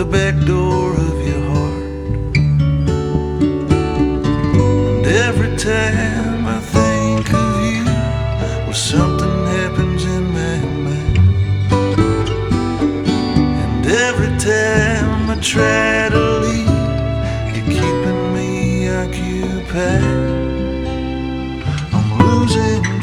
the back door of your heart. And every time I think of you, well, something happens in my mind. And every time I try to leave, you're keeping me occupied. I'm losing